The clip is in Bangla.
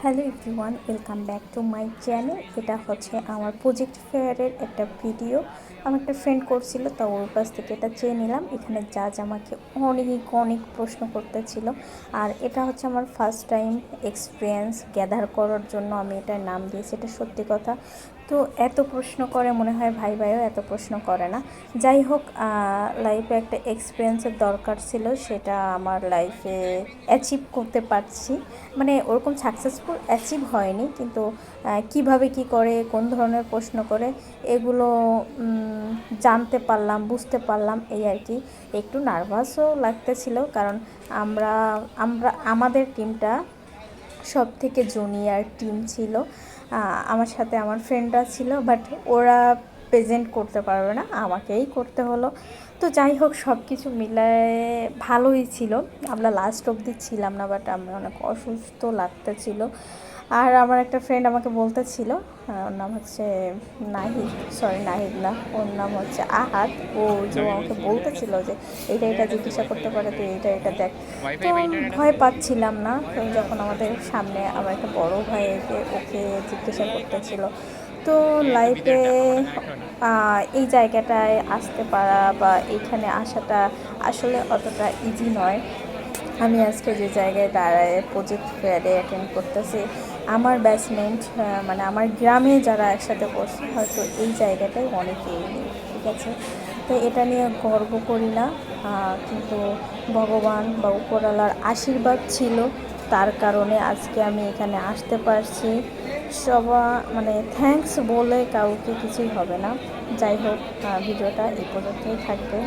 Hello everyone, welcome back to my channel. এটা হচ্ছে আমার প্রজেক্ট ফেয়ারের একটা ভিডিও। আমার একটা ফ্রেন্ড করছিল, তা ওর কাছ থেকে এটা চেয়ে নিলাম। এখানে জাজ আমাকে অনেক প্রশ্ন করতেছিল, আর এটা হচ্ছে আমার ফার্স্ট টাইম এক্সপিরিয়েন্স গ্যাদার করার জন্য আমি এটার নাম দিয়েছি। এটা সত্যি কথা। তো এত প্রশ্ন করে মনে হয় ভাইও এত প্রশ্ন করে না। যাই হোক, লাইফে একটা এক্সপিরিয়েন্সের দরকার ছিল, সেটা আমার লাইফে অ্যাচিভ করতে পারছি। মানে ওরকম সাকসেসফুল অ্যাচিভ হয়নি, কিন্তু কিভাবে কি করে, কোন ধরনের প্রশ্ন করে, এগুলো জানতে পারলাম, বুঝতে পারলাম, এই আর কি। একটু নার্ভাসও লাগতেছিল, কারণ আমাদের টিমটা সব থেকে জুনিয়র টিম ছিল। আমার সাথে আমার ফ্রেন্ডরা ছিল, বাট ওরা প্রেজেন্ট করতে পারবে না, আমাকেই করতে হলো। তো যাই হোক, সব কিছু মিলায়ে ভালোই ছিল। আমরা লাস্ট অবধি ছিলাম না, বাট আমরা অনেক অসুস্থ লাগতেছিল। আর আমার একটা ফ্রেন্ড আমাকে বলতেছিল, ওর নাম হচ্ছে নাহিদ না, ওর নাম হচ্ছে আহাদ। ও যে আমাকে বলতেছিল যে এটা জিজ্ঞাসা করতে পারে, তো এটা দেখ। তো ভয় পাচ্ছিলাম না। তো যখন আমাদের সামনে আমার একটা বড় ভাই এসে ওকে জিজ্ঞাসা করতেছিল, তো লাইফে এই জায়গাটায় আসতে পারা বা এইখানে আসাটা আসলে অতটা ইজি নয়। আমি আজকে যে জায়গায় দাঁড়ায় প্রজেক্ট ফেয়ারে অ্যাটেন্ড করতেছি, আমার ব্যাচমেন্ট মানে আমার গ্রামে যারা একসাথে করছে, হয়তো এই জায়গাটায় অনেকেই নেই, ঠিক আছে। তো এটা নিয়ে গর্ব করি না, কিন্তু ভগবান বা উপরওয়ালার আশীর্বাদ ছিল, তার কারণে আজকে আমি এখানে আসতে পারছি। মানে থ্যাঙ্কস বলে কাউকে কিছুই হবে না। যাই হোক, ভিডিওটা এই পর্যন্তই থাকবে।